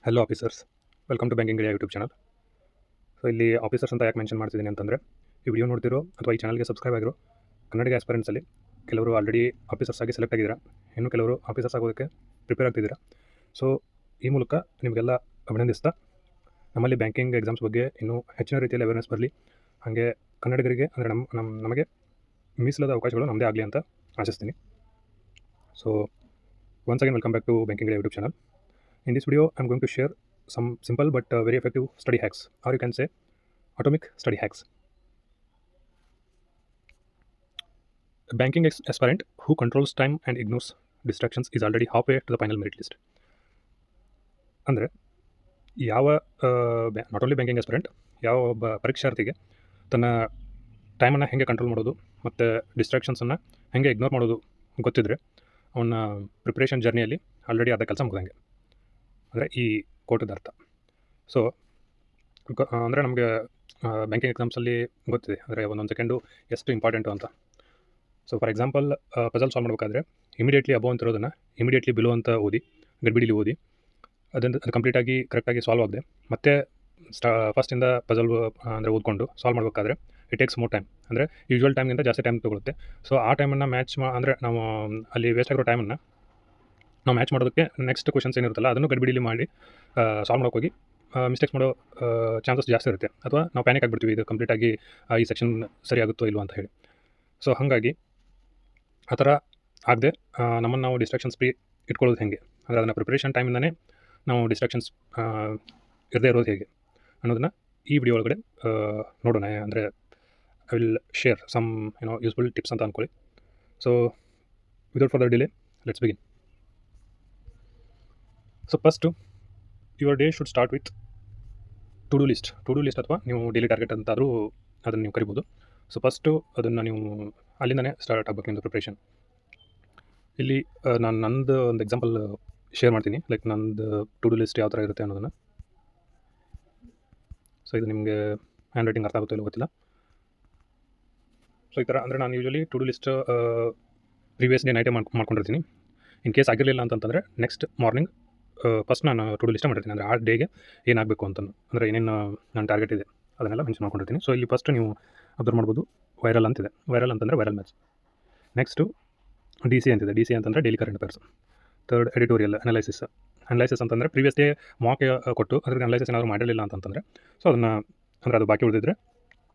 Hello officers, welcome to banking India YouTube channel. So ಇಲ್ಲಿ officers ಅಂತ ಯಾಕೆ mention ಮಾಡ್ತಿದ್ದೀನಿ ಅಂತಂದರೆ, ಈ ವಿಡಿಯೋ ನೋಡ್ತಿರೋ ಅಥವಾ ಈ ಚಾನಲ್ಗೆ ಸಬ್ಸ್ಕ್ರೈಬ್ ಆಗಿರೋ ಕನ್ನಡಿಗ ಆಸ್ಪರೆಂಟ್ಸಲ್ಲಿ ಕೆಲವರು ಆಲ್ರೆಡಿ ಆಫೀಸರ್ಸ್ ಆಗಿ ಸೆಲೆಕ್ಟ್ ಆಗಿದ್ದೀರಾ, ಇನ್ನು ಕೆಲವರು ಆಫೀಸರ್ಸ್ ಆಗೋದಕ್ಕೆ ಪ್ರಿಪೇರ್ ಆಗ್ತಿದ್ದೀರಾ. ಸೊ ಈ ಮೂಲಕ ನಿಮಗೆಲ್ಲ ಅಭಿನಂದಿಸ್ತಾ, ನಮ್ಮಲ್ಲಿ ಬ್ಯಾಂಕಿಂಗ್ ಎಕ್ಸಾಮ್ಸ್ ಬಗ್ಗೆ ಇನ್ನೂ ಹೆಚ್ಚಿನ ರೀತಿಯಲ್ಲಿ ಅವೇರ್ನೆಸ್ ಬರಲಿ, ಹಾಗೆ ಕನ್ನಡಿಗರಿಗೆ ಅಂದರೆ ನಮಗೆ ಮೀಸಲಾದ ಅವಕಾಶಗಳು ನಮ್ಮದೇ ಆಗಲಿ ಅಂತ ಆಶಿಸ್ತೀನಿ. So once again welcome back to Banking India YouTube channel. In this video I'm going to share some simple but very effective study hacks, or you can say atomic study hacks. A banking aspirant who controls time and ignores distractions is already halfway to the final merit list. ಅಂದರೆ ಯಾವ not only banking aspirant, ಯಾವ ಒಬ್ಬ ಪರೀಕ್ಷಾರ್ಥಿಗೆ ತನ್ನ ಟೈಮನ್ನು ಹೇಗೆ control ಮಾಡೋದು ಮತ್ತು ಡಿಸ್ಟ್ರಾಕ್ಷನ್ಸನ್ನು ಹೇಗೆ ಇಗ್ನೋರ್ ಮಾಡೋದು ಗೊತ್ತಿದ್ದರೆ ಅವನ ಪ್ರಿಪ್ರೇಷನ್ ಜರ್ನಿಯಲ್ಲಿ ಆಲ್ರೆಡಿ ಅದ ಕೆಲಸ ಮುಗ್ದಂಗೆ, ಅಂದರೆ ಈ ಕೋಟದ ಅರ್ಥ. ಸೊ ಅಂದರೆ ನಮಗೆ ಬ್ಯಾಂಕಿಂಗ್ ಎಕ್ಸಾಮ್ಸಲ್ಲಿ ಗೊತ್ತಿದೆ, ಅಂದರೆ ಒಂದೊಂದು ಸೆಕೆಂಡು ಎಷ್ಟು ಇಂಪಾರ್ಟೆಂಟು ಅಂತ. So for example, puzzle solve ಮಾಡಬೇಕಾದ್ರೆ ಇಮಿಡಿಯೇಟ್ಲಿ ಅಬೋ ಅಂತಿರೋದನ್ನು ಇಮಿಡಿಯೇಟ್ಲಿ ಬಿಲೋ ಅಂತ ಓದಿ, ಗಡಿಬಿಡಿಲಿ ಓದಿ, ಅದು ಕಂಪ್ಲೀಟಾಗಿ ಕರೆಕ್ಟಾಗಿ ಸಾಲ್ವ್ ಆಗಿದೆ. ಮತ್ತು ಫಸ್ಟಿಂದ ಪಜಲ್ ಅಂದರೆ ಓದ್ಕೊಂಡು ಸಾಲ್ವ್ ಮಾಡಬೇಕಾದ್ರೆ ಇಟ್ ಟೇಕ್ಸ್ ಮೋರ್ ಟೈಮ್, ಅಂದರೆ ಯೂಶ್ವಲ್ ಟೈಮ್ಗಿಂತ ಜಾಸ್ತಿ ಟೈಮ್ ತೊಗೊಳುತ್ತೆ. ಸೊ ಆ ಟೈಮನ್ನು ಅಂದರೆ ನಾವು ಅಲ್ಲಿ ವೇಸ್ಟ್ ಆಗಿರೋ ಟೈಮನ್ನು ನಾವು ಮ್ಯಾಚ್ ಮಾಡೋದಕ್ಕೆ ನೆಕ್ಸ್ಟ್ ಕ್ವಶನ್ಸ್ ಏನಿರುತ್ತಲ್ಲ ಅದನ್ನು ಗಡಿಬಿಡಿಲಿ ಮಾಡಿ ಸಾಲ್ವ್ ಮಾಡೋಕ್ಕೋಗಿ ಮಿಸ್ಟೇಕ್ಸ್ ಮಾಡೋ ಚಾನ್ಸಸ್ ಜಾಸ್ತಿ ಇರುತ್ತೆ, ಅಥವಾ ನಾವು ಪ್ಯಾನಿಕ್ ಆಗಿಬಿಡ್ತೀವಿ, ಇದು ಕಂಪ್ಲೀಟಾಗಿ ಈ ಸೆಕ್ಷನ್ ಸರಿಯಾಗುತ್ತೋ ಇಲ್ವೋ ಅಂತ ಹೇಳಿ. ಸೊ ಹಾಗಾಗಿ ಆ ಥರ ಆಗದೆ ನಮ್ಮನ್ನು ನಾವು ಡಿಸ್ಟ್ರಾಕ್ಷನ್ಸ್ ಫ್ರೀ ಇಟ್ಕೊಳ್ಳೋದು ಹೇಗೆ, ಅಂದರೆ ಅದನ್ನು ಪ್ರಿಪ್ರೇಷನ್ ಟೈಮಿಂದನೇ ನಾವು ಡಿಸ್ಟ್ರಾಕ್ಷನ್ಸ್ ಇರದೇ ಇರೋದು ಹೇಗೆ ಅನ್ನೋದನ್ನು ಈ ವಿಡಿಯೋ ಒಳಗಡೆ ನೋಡೋಣ. ಅಂದರೆ I will share some useful tips ಅಂತ ಅಂದ್ಕೊಳ್ಳಿ. So without further delay, let's begin. So first, your day should start with to do list ಅಥವಾ ನೀವು ಡೈಲಿ ಟಾರ್ಗೆಟ್ ಅಂತಾದರೂ ಅದನ್ನು ನೀವು ಕರಿಬೋದು. ಸೊ ಫಸ್ಟು ಅದನ್ನು ನೀವು ಅಲ್ಲಿಂದನೇ ಸ್ಟಾರ್ಟ್ ಆಗಬೇಕು ನಿಮ್ಮದು ಪ್ರಿಪ್ರೇಷನ್. ಇಲ್ಲಿ ನಾನು ನಂದು ಒಂದು ಎಕ್ಸಾಂಪಲ್ ಶೇರ್ ಮಾಡ್ತೀನಿ, ಲೈಕ್ ನಂದು ಟು ಡೂ ಲಿಸ್ಟ್ ಯಾವ ಥರ ಇರುತ್ತೆ ಅನ್ನೋದನ್ನು. ಸೊ ಇದು ನಿಮಗೆ ಹ್ಯಾಂಡ್ ರೈಟಿಂಗ್ ಅರ್ಥ ಆಗುತ್ತೋ ಇಲ್ಲೋ ಗೊತ್ತಿಲ್ಲ. ಸೊ ಈ ಥರ ಅಂದರೆ ನಾನು usually to do list previous day ನೈಟೇ ಮಾಡ್ಕೊಂಡಿರ್ತೀನಿ. ಇನ್ ಕೇಸ್ ಆಗಿರಲಿಲ್ಲ ಅಂತಂದರೆ ನೆಕ್ಸ್ಟ್ ಮಾರ್ನಿಂಗ್ ಫಸ್ಟ್ ನಾನು ಟು ಡೂ ಲಿಸ್ಟ್ ಮಾಡಿರ್ತೀನಿ, ಅಂದರೆ ಆ ಡೇಗೆ ಏನಾಗಬೇಕು ಅಂತ, ಅಂದರೆ ಏನೇನು ನನ್ನ ಟಾರ್ಗೆಟ್ ಇದೆ ಅದನ್ನೆಲ್ಲ ಮೆನ್ಷನ್ ಮಾಡ್ಕೊಂಡಿರ್ತೀನಿ. ಸೊ ಇಲ್ಲಿ ಫಸ್ಟು ನೀವು ಅಬ್ಸರ್ವ್ ಮಾಡ್ಬೋದು, ವೈರಲ್ ಅಂತಿದೆ. ವೈರಲ್ ಅಂತಂದರೆ viral match. Next D C ಅಂತಿದೆ. ಡಿ ಸಿ ಅಂತಂದರೆ daily current affairs. Third, editorial analysis ಅಂತಂದರೆ ಪ್ರೀವಿಯಸ್ ಡೇ ಮಾಕ್ ಕೊಟ್ಟು ಅದ್ರಿಗೆ ಅನಲೈಸಿಸ್ ಏನಾದರೂ ಮಾಡಿರಲಿಲ್ಲ ಅಂತಂದರೆ ಸೊ ಅದನ್ನು, ಅಂದರೆ ಅದು ಬಾಕಿ ಉಳಿದಿದ್ರೆ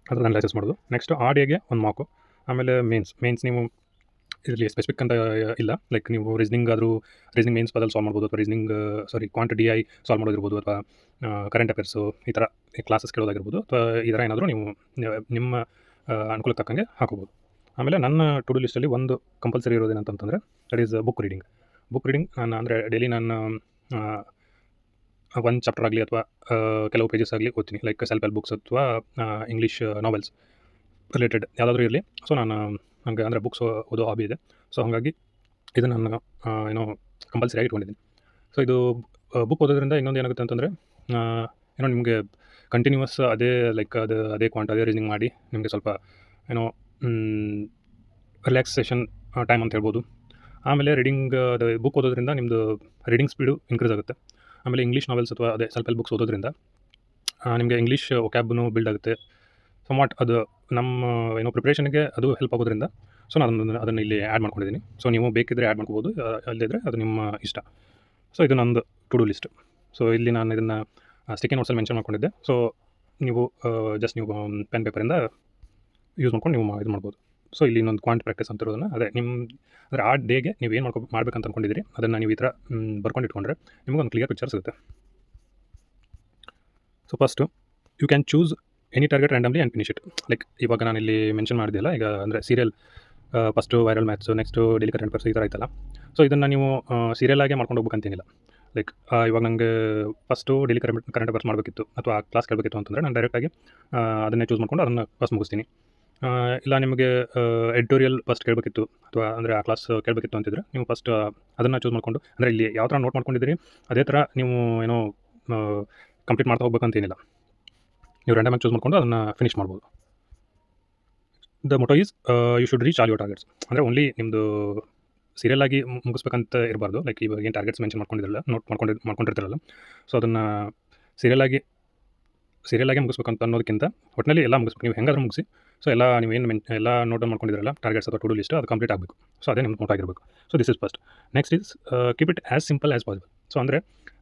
ಅದ್ರದ್ದು ಅನಲೈಸಿಸ್ ಮಾಡೋದು. ನೆಕ್ಸ್ಟ್ ಆ ಡೇಗೆ ಒಂದು ಮಾಕು. ಆಮೇಲೆ ಮೇನ್ಸ್ ನೀವು ಇದರಲ್ಲಿ ಸ್ಪೆಸಿಫಿಕ್ ಅಂತ ಇಲ್ಲ, ಲೈಕ್ ನೀವು ರೀಸನಿಂಗ್ ಮೇನ್ಸ್ ಬದಲು ಸಾಲ್ವ್ ಮಾಡ್ಬೋದು, ಅಥವಾ ಕ್ವಾಂಟ್ ಡಿ ಐ ಸಾಲ್ವ್ ಮಾಡೋದಿರ್ಬೋದು, ಅಥವಾ ಕರೆಂಟ್ ಅಫೇರ್ಸು ಈ ಥರ ಕ್ಲಾಸಸ್ ಕೇಳೋದಾಗಿರ್ಬೋದು, ಅಥವಾ ಈ ಥರ ಏನಾದರೂ ನೀವು ನಿಮ್ಮ ಅನುಕೂಲಕ್ಕೆ ತಕ್ಕಂಗೆ ಹಾಕೋಬೋದು. ಆಮೇಲೆ ನನ್ನ ಟು ಡೂ ಲಿಸ್ಟಲ್ಲಿ ಒಂದು ಕಂಪಲ್ಸರಿ ಇರೋದೇನಂತಂದರೆ ದಟ್ ಈಸ್ ಬುಕ್ ರೀಡಿಂಗ್. ನಾನು ಅಂದರೆ ಡೈಲಿ ನಾನು ಒಂದು ಚಾಪ್ಟರ್ ಆಗಲಿ ಅಥವಾ ಕೆಲವು ಪೇಜಸ್ ಆಗಲಿ ಓದ್ತೀನಿ, ಲೈಕ್ ಸೆಲ್ಫ್ ಹೆಲ್ಪ್ ಬುಕ್ಸ್ ಅಥವಾ ಇಂಗ್ಲೀಷ್ ನಾವೆಲ್ಸ್ ರಿಲೇಟೆಡ್ ಯಾವುದಾದ್ರೂ ಇರಲಿ. ಸೊ ನನಗೆ ಅಂದರೆ ಬುಕ್ಸ್ ಓದೋ ಹಾಬಿ ಇದೆ. ಸೊ ಹಾಗಾಗಿ ಇದು ನಾನು ಕಂಪಲ್ಸರಿ ಆಗಿ ಇಟ್ಕೊಂಡಿದ್ದೀನಿ. ಸೊ ಇದು ಬುಕ್ ಓದೋದ್ರಿಂದ ಇನ್ನೊಂದು ಏನಾಗುತ್ತೆ ಅಂತಂದರೆ ನಿಮಗೆ ಕಂಟಿನ್ಯೂಸ್ ಅದೇ ಕ್ವಾಂಟ್ ಅದೇ ರೀಸನಿಂಗ್ ಮಾಡಿ ನಿಮಗೆ ಸ್ವಲ್ಪ ರಿಲ್ಯಾಕ್ಸೇಷನ್ ಟೈಮ್ ಅಂತ ಹೇಳ್ಬೋದು. ಆಮೇಲೆ ಅದು ಬುಕ್ ಓದೋದ್ರಿಂದ ನಿಮ್ಮದು ರೀಡಿಂಗ್ ಸ್ಪೀಡು ಇನ್ಕ್ರೀಸ್ ಆಗುತ್ತೆ. ಆಮೇಲೆ ಇಂಗ್ಲೀಷ್ ನಾವೆಲ್ಸ್ ಅಥವಾ ಅದೇ ಸೆಲ್ಫ್ ಹೆಲ್ಪ್ ಬುಕ್ಸ್ ಓದೋದ್ರಿಂದ ನಿಮಗೆ ಇಂಗ್ಲೀಷ್ ವೊಕ್ಯಾಬ್ನು ಬಿಲ್ಡ್ ಆಗುತ್ತೆ. ಸಮ್ವಾಟ್ ಅದು ನಮ್ಮ ಪ್ರಿಪ್ರೇಷನ್ಗೆ ಅದು ಹೆಲ್ಪ್ ಆಗೋದ್ರಿಂದ ಸೊ ನಾನು ಅದನ್ನು ಇಲ್ಲಿ ಆ್ಯಡ್ ಮಾಡ್ಕೊಂಡಿದ್ದೀನಿ. ಸೊ ನೀವು ಬೇಕಿದ್ದರೆ ಆ್ಯಡ್ ಮಾಡ್ಕೋಬೋದು, ಅಲ್ಲಿದ್ದರೆ ಅದು ನಿಮ್ಮ ಇಷ್ಟ. ಸೊ ಇದು ನಂದು ಟು ಡೂ ಲಿಸ್ಟ್. ಸೊ ಇಲ್ಲಿ ನಾನು ಇದನ್ನು ಸ್ಟಿಕ್ಕಿ ನೋಟ್ಸಲ್ಲಿ ಮೆನ್ಷನ್ ಮಾಡ್ಕೊಂಡಿದ್ದೆ. ಸೊ ನೀವು ಜಸ್ಟ್ ನೀವು ಪೆನ್ ಪೇಪರಿಂದ ಯೂಸ್ ಮಾಡ್ಕೊಂಡು ನೀವು ಇದು ಮಾಡ್ಬೋದು. ಸೊ ಇಲ್ಲಿ ಇನ್ನೊಂದು ಕ್ವಾಂಟ್ ಪ್ರಾಕ್ಟೀಸ್ ಅಂತಿರೋದನ್ನು ಅದೇ ಅಂದರೆ ಆ ಡೇಗೆ ನೀವು ಏನು ಮಾಡ್ಬೇಕಂತ ಅಂದ್ಕೊಂಡಿದ್ದೀರಿ ಅದನ್ನು ನೀವು ಈ ಥರ ಬರ್ಕೊಂಡು ಇಟ್ಕೊಂಡ್ರೆ ನಿಮಗೊಂದು ಕ್ಲಿಯರ್ ಪಿಕ್ಚರ್ ಸಿಗುತ್ತೆ. So first, you can choose any target randomly and finish it. Like ಇವಾಗ ನಾನು ಇಲ್ಲಿ ಮೆನ್ಷನ್ ಮಾಡಿದೆಯಲ್ಲ, ಈಗ ಅಂದರೆ serial first viral maths, next daily current affairs ಈ ಥರ ಆಯ್ತಲ್ಲ. ಸೊ ಇದನ್ನು ನೀವು ಸೀರಿಯಲ್ ಆಗಿ ಮಾಡ್ಕೊಂಡು ಹೋಗ್ಬೇಕಂತೇನಿಲ್ಲ. ಲೈಕ್ ಇವಾಗ ನನಗೆ ಫಸ್ಟು ಡೈಲಿ ಕರೆಂಟ್ ಅಫೇರ್ಸ್ ಮಾಡಬೇಕಿತ್ತು ಅಥವಾ ಕ್ಲಾಸ್ ಕೇಳಬೇಕಿತ್ತು ಅಂತಂದರೆ ನಾನು ಡೈರೆಕ್ಟಾಗಿ ಅದನ್ನೇ ಚೂಸ್ ಮಾಡ್ಕೊಂಡು ಅದನ್ನು ಫಸ್ಟ್ ಮುಗಿಸ್ತೀನಿ. ಇಲ್ಲ ನಿಮಗೆ ಎಡಿಟೋರಿಯಲ್ ಫಸ್ಟ್ ಕೇಳಬೇಕಿತ್ತು ಅಥವಾ ಅಂದರೆ ಆ ಕ್ಲಾಸ್ ಕೇಳಬೇಕಿತ್ತು ಅಂತಿದ್ರೆ ನೀವು ಫಸ್ಟ್ ಅದನ್ನು ಚೂಸ್ ಮಾಡಿಕೊಂಡು, ಅಂದರೆ ಇಲ್ಲಿ ಯಾವ ಥರ ನೋಟ್ ಮಾಡ್ಕೊಂಡಿದ್ದೀರಿ ಅದೇ ಥರ ನೀವು ಕಂಪ್ಲೀಟ್ ಮಾಡ್ತಾ ಹೋಗ್ಬೇಕಂತೇನಿಲ್ಲ. ನೀವು ರ್ಯಾಂಡಮಾಗಿ ಚೂಸ್ ಮಾಡ್ಕೊಂಡು ಅದನ್ನು ಫಿನಿಷ್ ಮಾಡ್ಬೋದು. The motto is you should reach all your targets. ಅಂದರೆ ಓನ್ಲಿ ನಿಮ್ಮದು ಸೀರಿಯಲ್ ಆಗಿ ಮುಗಿಸ್ಬೇಕಂತ ಇರಬಾರ್ದು. ಲೈಕ್ ಇವಾಗ ಏನು ಟಾರ್ಗೆಟ್ಸ್ ಮೆನ್ಷನ್ ಮಾಡ್ಕೊಂಡಿದ್ರಲ್ಲ, ನೋಟ್ ಮಾಡ್ಕೊಂಡಿರ್ತಾರಲ್ಲ, ಸೊ ಅದನ್ನು ಸೀರಿಯಲ್ ಆಗಿ ಮುಗಿಸ್ಬೇಕಂತ ಅನ್ನೋದಕ್ಕಿಂತ ಒಟ್ಟಿನಲ್ಲಿ ಎಲ್ಲ ಮುಗಿಸ್ಬೇಕು. ನೀವು ಹೆಂಗಾದ್ರೂ ಮುಗಿಸಿ. ಸೊ ನೀವೇನು ಎಲ್ಲ ನೋಟ್ ಮಾಡ್ಕೊಂಡಿದ್ರಲ್ಲ ಟಾರ್ಗೆಟ್ಸ್ ಅಥವಾ ಟು ಡೂ ಲಿಸ್ಟ್, ಅದು ಕಂಪ್ಲೀಟ್ ಆಗಬೇಕು. ಸೊ ಅದೇ ನಿಮ್ಗೆ ನೋಟ್ ಆಗಿರಬೇಕು. So this is first. Next is keep it as simple as possible. So ಅಂದರೆ